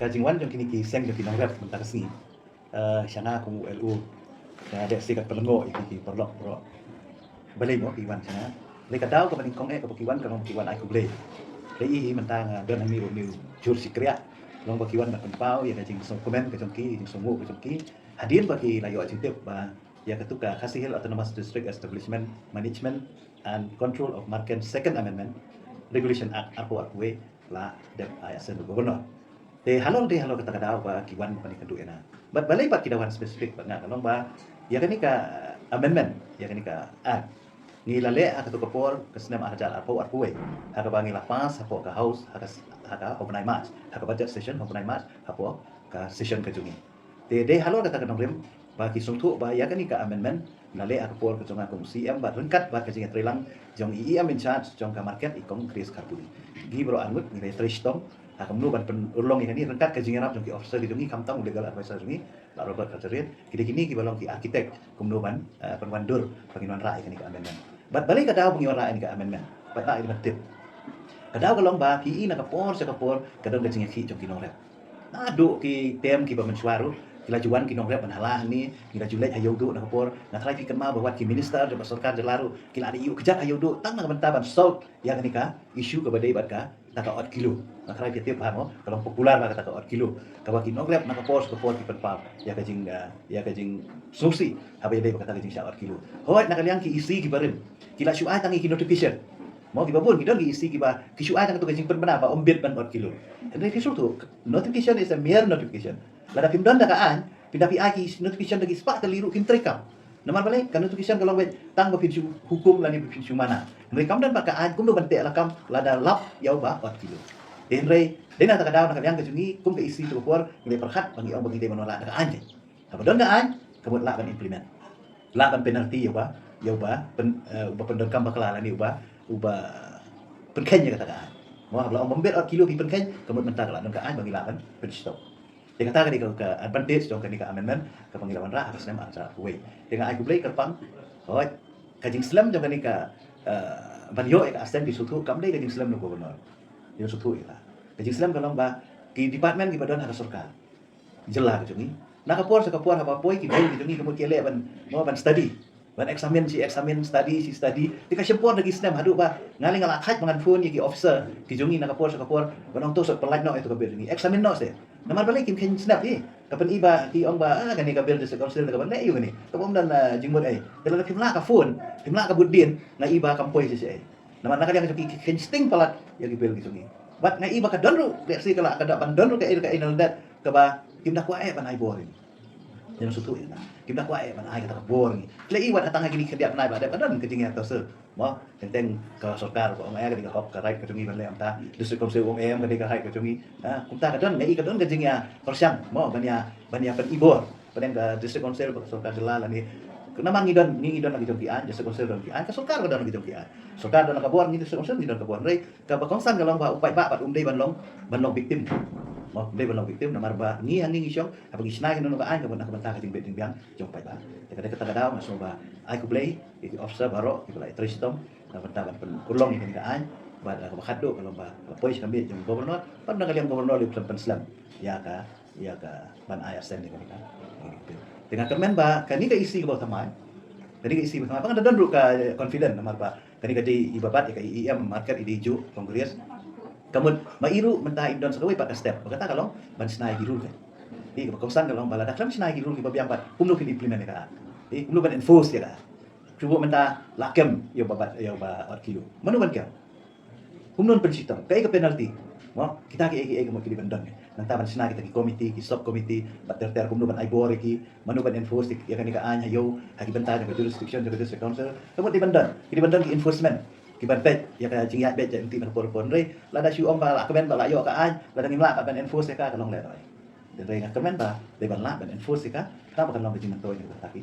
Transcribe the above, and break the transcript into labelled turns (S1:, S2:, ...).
S1: jingwan jong kini ki seng jong kinong rep mentang si syanga ku LU ada sikat pelengo iki perlok bro balik mo kiwan syanga le kadau ka paning kong ka kiwan ka kiwan ai ku ble le i mentang don ami ru jur sikria long kiwan na penpau ya jing so komen ka jong ki jing so ngo ka jong ki hadin bagi layo jing tip ba ya ketuka Khasi Hills Autonomous District Establishment Management and Control of Market Second Amendment Regulation Act arpo arwe la dep ayasen gubernur halo kata kadau ba kiwan pa ni kadu ena bat balay ba kidawan specific ba nga kalong ba ya kani ka amendment ya kani ka act ngilale ka to kapor kasnam ahjal arpo arwe haka ba ngilapas hapo ka house haka openai match haka budget session openai match hapo ka session ka jungi halo kata kadong rem ba kisungtu ba ya kani ka amendment lale akapor ka jonga kong CM ba rengkat ba ka jinga trilang jong IEM in charge jong ka market ikong Chris Karbuni gi bro angut ni tristong akamnu ban urlong ini rengkat ka jinga rap jong ki officer di jongi kamtang legal advisor jongi la Robert Kacerit kini ki balong ki arsitek kumnu ban penwandur penginuan rai kani ka amendment bat balai ka daw penginuan rai ni ka amendment bat rai di kadaw kalong ba ki na kapor sa kapor kadong ka jinga ki jong kinong rep nadu ki tem ki ba mensuaru kila juan kinong rep panhalah ni kila julet hayo do na kapor na try pikan ma bahwa ki minister de sarkar de laru kila ari yu kejat hayo do tang na bentaban solve ya kani ka isu ka badai bat ka taka 8 kilo na try tiap paham kalau popular ba taka 8 kilo ka ba kinong rep na kapor ki penpa ya ka jing susi habai dai ba kata jing 8 kilo hoy na kaliang ki isi ki barin kila syuai tangi ki notification mau ki babun kita gi isi ki ba ki syuai tang tu ka jing penbena ba ombet ban 8 kilo and then tu notification is a mere notification lada pimdon da kaan pindapi aki notification lagi sepak terliru kin terekam naman balik kan notification kalau bet tang bapin hukum lani bapin mana rekam dan pakaan kum do bante lakam lada lap yau ba 4 kilo enre dena ta kadau nak yang kejungi kum ke isi tu kuar ngile perhat bagi orang bagi menolak da kaan je apa don da an kebut lak ban implement lak ban penalty yau ba pendekam bakala lani uba penken je kata kaan mau habla orang bembet 4 kilo pi penken kebut mentar lak don kaan bagi lak ban penstop dia kata ke advantage dong ke amendment ke pengirawan ra atas nama acara kuwe dengan aku beli kerpang hoi kajing Islam jong ke banyo ke asen di sutu kam dai kajing Islam no gubernur yo sutu ila kajing Islam kalong ba ki department ki badan harus surka jelah ke jungi nak kapor apa poi ki beli ki jungi kemudian kele ban study ban examine study tika sempor lagi Islam hadu ba ngaling ala khat mangan phone ki officer ki jungi nak kapor banong to so pelaj no itu kabel ni examine no se naman balik kim ken snap ni kapan iba ti ong ba kani kabel de council ka ban le yu ni kapom dan jingmot ai kalau kim la ka phone kim la ka budin na iba kampoi si ai naman nakali yang ken sting palat ya ki bel ki jungi bat na iba ka donru reaksi kala kada ban donru ka inal dat ka ba kim dak wa ai ban ai boring yang sutu ina kim dak wa ai ban ai kata boring le iwa datang lagi ni kerja ban ai ba dan kejingnya terse mo tenteng ke sarkar ko ngaya ka hok ka right ka jungi ban le amta district council wong em ka hai ka jungi kumta ka don ngai ka don kejingnya persyang mo banya pen ibor pen ka district council ka sarkar jelala ni kenapa ngidon lagi jong kian district council don kian ka sarkar ka don lagi jong kian sarkar don ka buat ni district council ngidon ka buat rei ka bakongsan ka long ba upai ba pat umdei ban long victim mo dei ban long victim na marba ni hanging isyong apa gisnay no ka an ka ban ka banta ka jing beting biang jong pai ba kada kata daw maso ba ai ku play iki officer baro iki lai tristom na banta ban kurlong ni ka an ba ka bakado kalau ba pois kami jong gubernur pan na kaliang gubernur di Islam ya ka ban ayat sen ni ka dengan kemen ba kani ka isi ka tamai kani ka isi ba tamai pa don ru ka confident na marba kani ka di ibabat ka IEM market idiju kongres kamun mairu mentah indon sakawai pak step berkata kalau ban snai girul kan di kausan kalau balada klam snai girul ki babiang pat kumno ki implement ka di kumno ban enforce ya ka cuba mentah lakem yo ba 4 kilo manu ban ka kumno pensitong kai ka penalty mo kita ki mo ki bandang nang taban snai kita ki committee ki sub committee bater kumno ban ai bor ki manu ban enforce ya kan ka anya yo hagi bantah ka jurisdiction ka district council kamu di bandang ki enforcement kiban pet ya ka jingat bet jang ti nak pon rei lada syu ong ba la kemen ba la yo ka an lada ngimla ka ban enforce ka kalong le rei de rei ka kemen ba de ban la ban enforce ka ta ba kalong ke jing toy ni ta ki